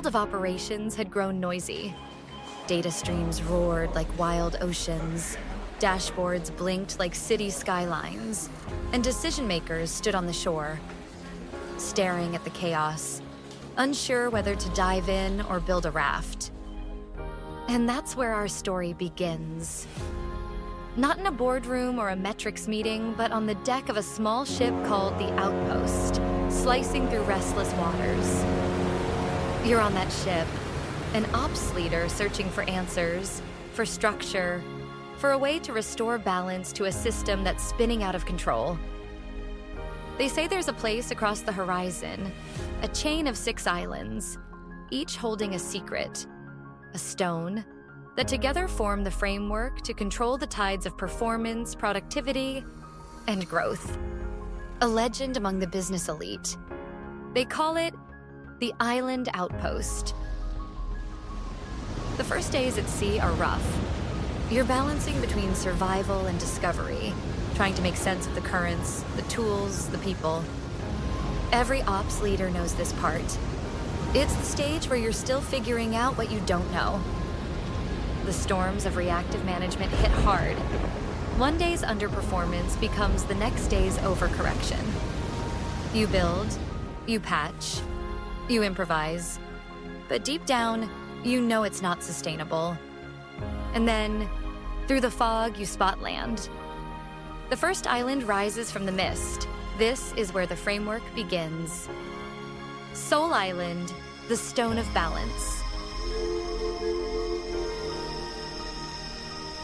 of operations had grown noisy. Data streams roared like wild oceans, dashboards blinked like city skylines, and decision-makers stood on the shore, staring at the chaos, unsure whether to dive in or build a raft. And that's where our story begins. Not in a boardroom or a metrics meeting, but on the deck of a small ship called the Outpost, slicing through restless waters. You're on that ship, an ops leader searching for answers, for structure, for a way to restore balance to a system that's spinning out of control. They say there's a place across the horizon, a chain of 6 islands, each holding a secret, a stone, that together form the framework to control the tides of performance, productivity, and growth. A legend among the business elite. They call it the Island Outpost. The first days at sea are rough. You're balancing between survival and discovery, trying to make sense of the currents, the tools, the people. Every ops leader knows this part. It's the stage where you're still figuring out what you don't know. The storms of reactive management hit hard. One day's underperformance becomes the next day's overcorrection. You build, you patch, you improvise, but deep down, you know it's not sustainable. And then, through the fog, you spot land. The first island rises from the mist. This is where the framework begins. Soul Island, the Stone of Balance.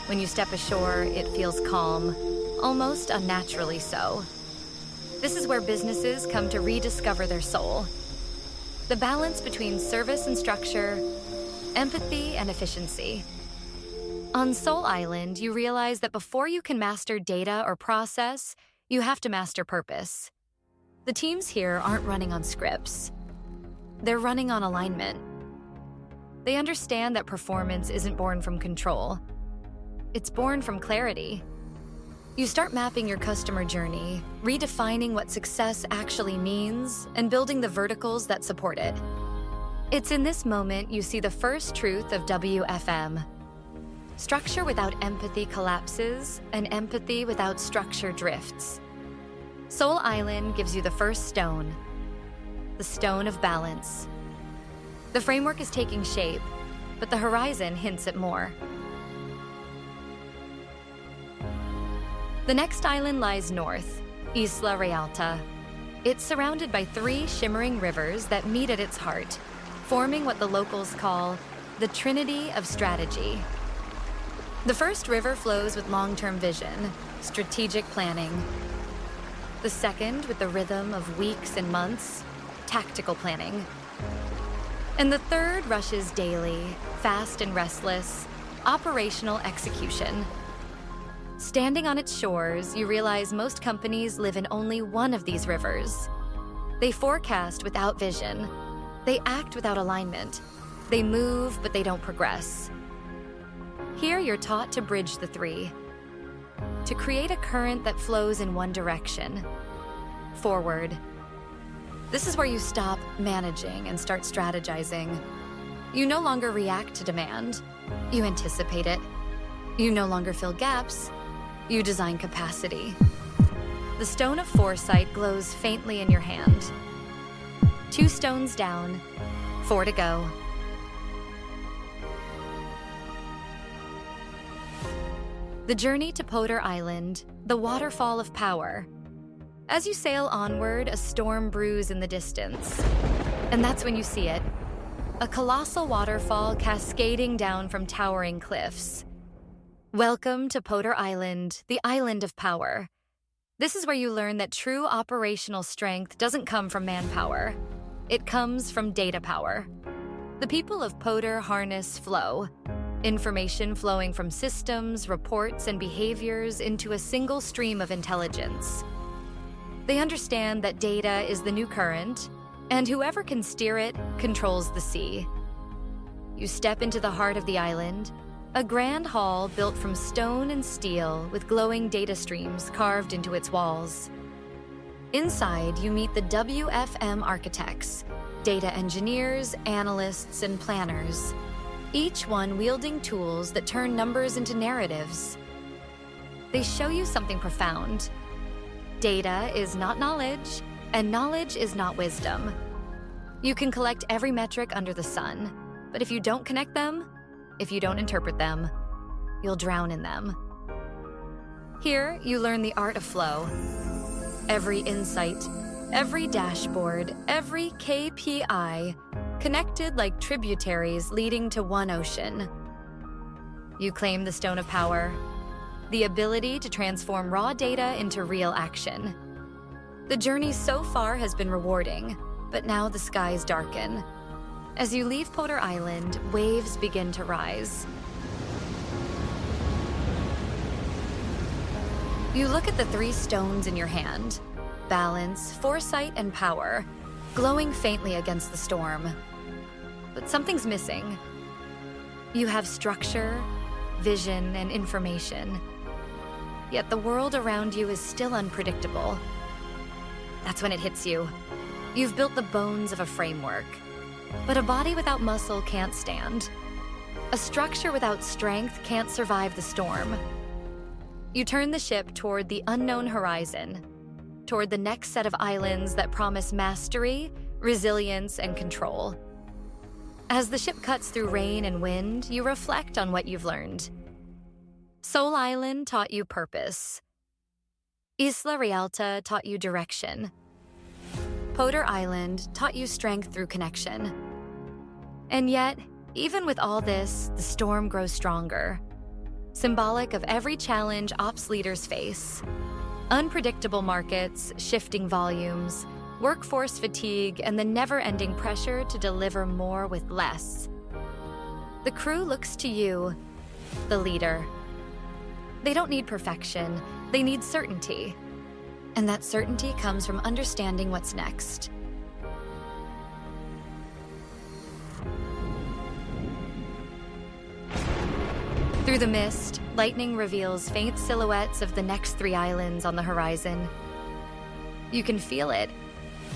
When you step ashore, it feels calm, almost unnaturally so. This is where businesses come to rediscover their soul. The balance between service and structure, empathy and efficiency. On Soul Island, you realize that before you can master data or process, you have to master purpose. The teams here aren't running on scripts. They're running on alignment. They understand that performance isn't born from control. It's born from clarity. You start mapping your customer journey, redefining what success actually means, and building the verticals that support it. It's in this moment you see the first truth of WFM. Structure without empathy collapses, and empathy without structure drifts. Soul Island gives you the first stone, the Stone of Balance. The framework is taking shape, but the horizon hints at more. The next island lies north, Isla Realta. It's surrounded by 3 shimmering rivers that meet at its heart, forming what the locals call the Trinity of Strategy. The first river flows with long-term vision, strategic planning. The second with the rhythm of weeks and months, tactical planning. And the third rushes daily, fast and restless, operational execution. Standing on its shores, you realize most companies live in only one of these rivers. They forecast without vision. They act without alignment. They move, but they don't progress. Here, you're taught to bridge the 3, to create a current that flows in one direction, forward. This is where you stop managing and start strategizing. You no longer react to demand. You anticipate it. You no longer fill gaps. You design capacity. The Stone of Foresight glows faintly in your hand. 2 stones down, 4 to go. The journey to Poda Island, the waterfall of power. As you sail onward, a storm brews in the distance. And that's when you see it. A colossal waterfall cascading down from towering cliffs. Welcome to Poda Island, the island of power. This is where you learn that true operational strength doesn't come from manpower. It comes from data power. The people of Poda harness flow, information flowing from systems, reports, and behaviors into a single stream of intelligence. They understand that data is the new current, and whoever can steer it controls the sea. You step into the heart of the island, a grand hall built from stone and steel with glowing data streams carved into its walls. Inside, you meet the WFM architects, Data engineers, analysts, and planners, each one wielding tools that turn numbers into narratives. They show you something profound. Data is not knowledge, and knowledge is not wisdom. You can collect every metric under the sun, but if you don't connect them, if you don't interpret them, you'll drown in them. Here, you learn the art of flow. Every insight, every dashboard, every KPI, connected like tributaries leading to one ocean. You claim the stone of power, the ability to transform raw data into real action. The journey so far has been rewarding, but now the skies darken. As you leave Poda Island, waves begin to rise. You look at the 3 stones in your hand: balance, foresight, and power, glowing faintly against the storm. But something's missing. You have structure, vision, and information. Yet the world around you is still unpredictable. That's when it hits you. You've built the bones of a framework, but a body without muscle can't stand. A structure without strength can't survive the storm. You turn the ship toward the unknown horizon, toward the next set of islands that promise mastery, resilience, and control. As the ship cuts through rain and wind, you reflect on what you've learned. Soul Island taught you purpose. Isla Realta taught you direction. Poda Island taught you strength through connection. And yet, even with all this, the storm grows stronger, symbolic of every challenge ops leaders face. Unpredictable markets, shifting volumes, workforce fatigue, and the never-ending pressure to deliver more with less. The crew looks to you, the leader. They don't need perfection, they need certainty. And that certainty comes from understanding what's next. Through the mist, lightning reveals faint silhouettes of the next 3 islands on the horizon. You can feel it,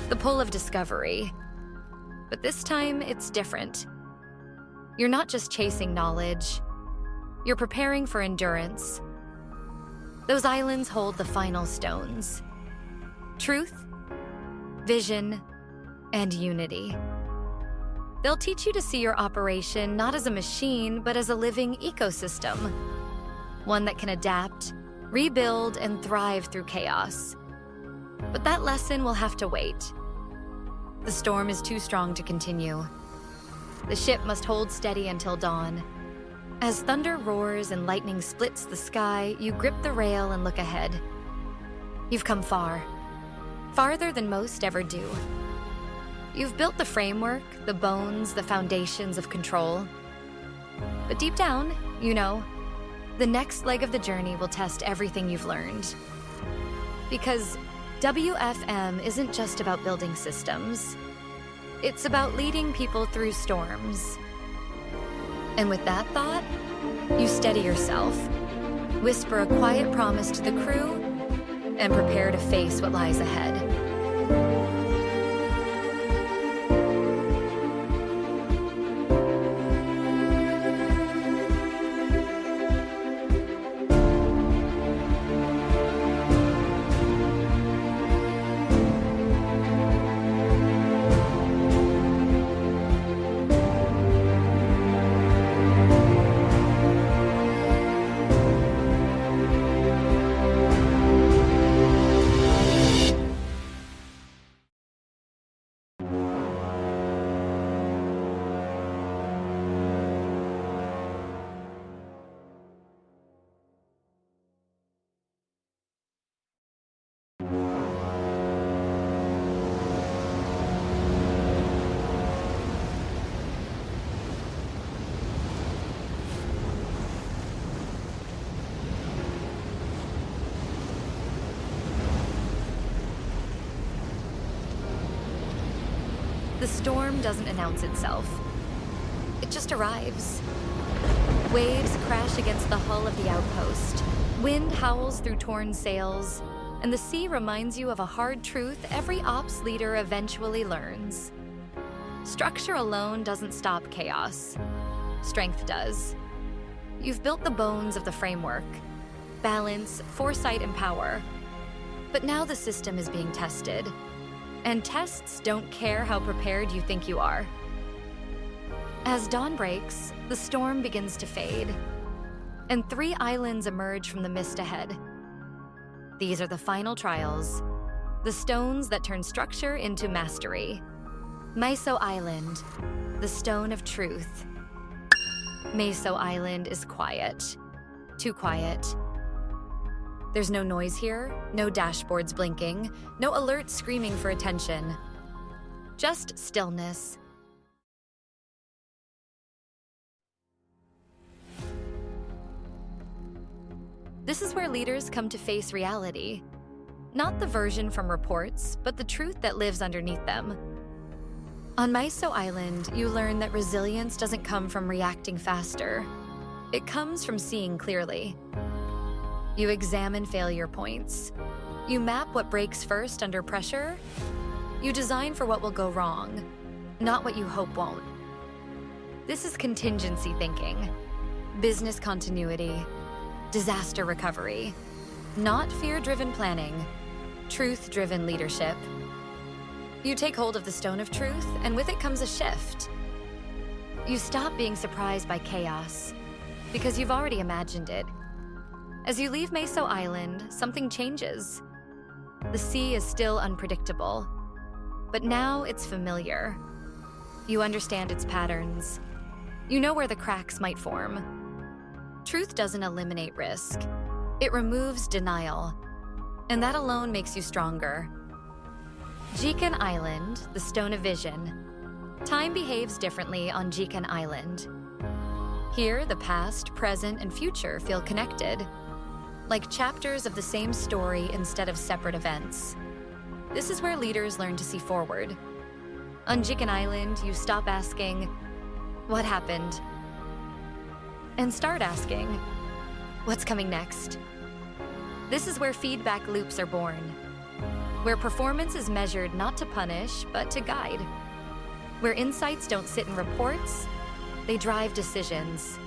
the pull of discovery. But this time, it's different. You're not just chasing knowledge, you're preparing for endurance. Those islands hold the final stones: truth, vision, and unity. They'll teach you to see your operation not as a machine, but as a living ecosystem. One that can adapt, rebuild, and thrive through chaos. But that lesson will have to wait. The storm is too strong to continue. The ship must hold steady until dawn. As thunder roars and lightning splits the sky, you grip the rail and look ahead. You've come far. Farther than most ever do. You've built the framework, the bones, the foundations of control. But deep down, you know, the next leg of the journey will test everything you've learned. Because WFM isn't just about building systems. It's about leading people through storms. And with that thought, you steady yourself, whisper a quiet promise to the crew, and prepare to face what lies ahead. The storm doesn't announce itself. It just arrives. Waves crash against the hull of the Outpost. Wind howls through torn sails, and the sea reminds you of a hard truth every ops leader eventually learns. Structure alone doesn't stop chaos. Strength does. You've built the bones of the framework: balance, foresight, and power. But now the system is being tested, and tests don't care how prepared you think you are. As dawn breaks, the storm begins to fade, and 3 islands emerge from the mist ahead. These are the final trials, the stones that turn structure into mastery. Maiso Island, the stone of truth. Maiso Island is quiet. Too quiet. There's no noise here, no dashboards blinking, no alerts screaming for attention. Just stillness. This is where leaders come to face reality. Not the version from reports, but the truth that lives underneath them. On Maiso Island, you learn that resilience doesn't come from reacting faster. It comes from seeing clearly. You examine failure points. You map what breaks first under pressure. You design for what will go wrong, not what you hope won't. This is contingency thinking, business continuity, disaster recovery, not fear-driven planning, truth-driven leadership. You take hold of the stone of truth, and with it comes a shift. You stop being surprised by chaos, because you've already imagined it. As you leave Maiso Island, something changes. The sea is still unpredictable, but now it's familiar. You understand its patterns. You know where the cracks might form. Truth doesn't eliminate risk. It removes denial, and that alone makes you stronger. Jiken Island, the Stone of Vision. Time behaves differently on Jiken Island. Here, the past, present, and future feel connected, like chapters of the same story instead of separate events. This is where leaders learn to see forward. On Jiken Island, you stop asking, "What happened?" and start asking, "What's coming next?" This is where feedback loops are born, where performance is measured not to punish, but to guide, where insights don't sit in reports, they drive decisions.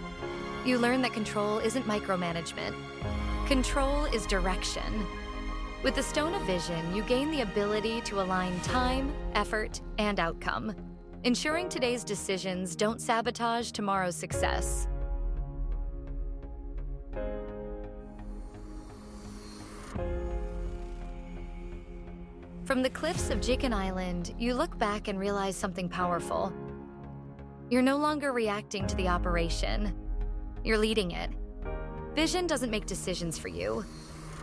You learn that control isn't micromanagement. Control is direction. With the Stone of Vision, you gain the ability to align time, effort, and outcome, ensuring today's decisions don't sabotage tomorrow's success. From the cliffs of Jiken Island, you look back and realize something powerful. You're no longer reacting to the operation. You're leading it. Vision doesn't make decisions for you.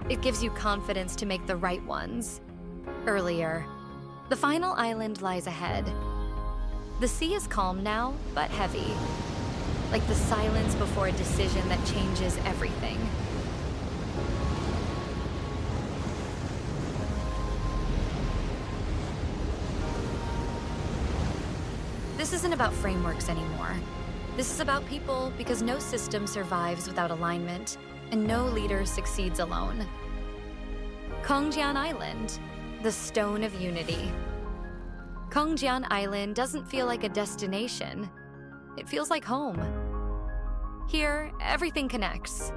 It gives you confidence to make the right ones. Earlier. The final island lies ahead. The sea is calm now, but heavy. Like the silence before a decision that changes everything. This isn't about frameworks anymore. This is about people, because no system survives without alignment, and no leader succeeds alone. Kongjian Island, the Stone of Unity. Kongjian Island doesn't feel like a destination. It feels like home. Here, everything connects.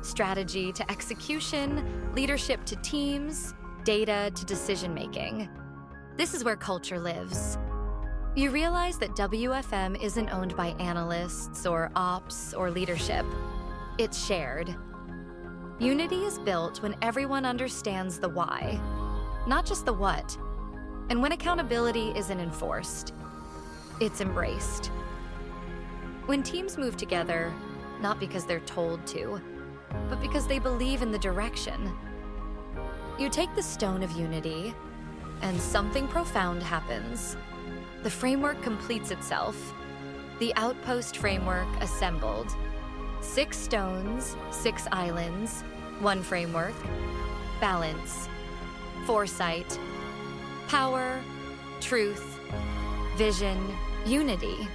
Strategy to execution, leadership to teams, data to decision-making. This is where culture lives. You realize that WFM isn't owned by analysts or ops or leadership. It's shared. Unity is built when everyone understands the why, not just the what. And when accountability isn't enforced, it's embraced. When teams move together, not because they're told to, but because they believe in the direction. You take the Stone of Unity, and something profound happens. The framework completes itself. The Outpost framework assembled. 6 stones, 6 islands, 1 framework, balance, foresight, power, truth, vision, unity.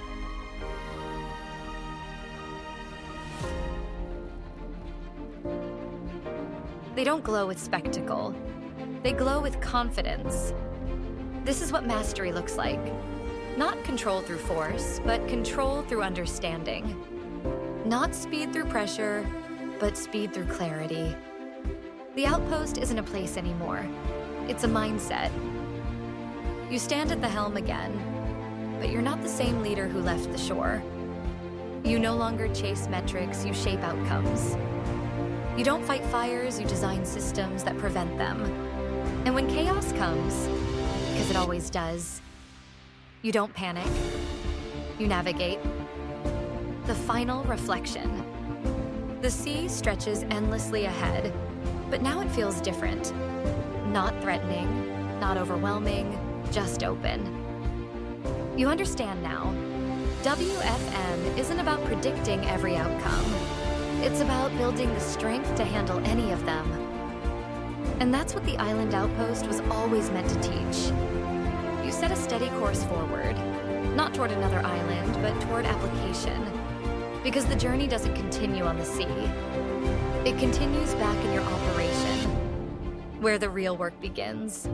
They don't glow with spectacle. They glow with confidence. This is what mastery looks like. Not control through force, but control through understanding. Not speed through pressure, but speed through clarity. The Outpost isn't a place anymore. It's a mindset. You stand at the helm again, but you're not the same leader who left the shore. You no longer chase metrics, you shape outcomes. You don't fight fires, you design systems that prevent them. And when chaos comes, because it always does, you don't panic, you navigate. The final reflection. The sea stretches endlessly ahead, but now it feels different. Not threatening, not overwhelming, just open. You understand now. WFM isn't about predicting every outcome. It's about building the strength to handle any of them. And that's what the Island Outpost was always meant to teach. You set a steady course forward, not toward another island, but toward application. Because the journey doesn't continue on the sea. It continues back in your operation, where the real work begins.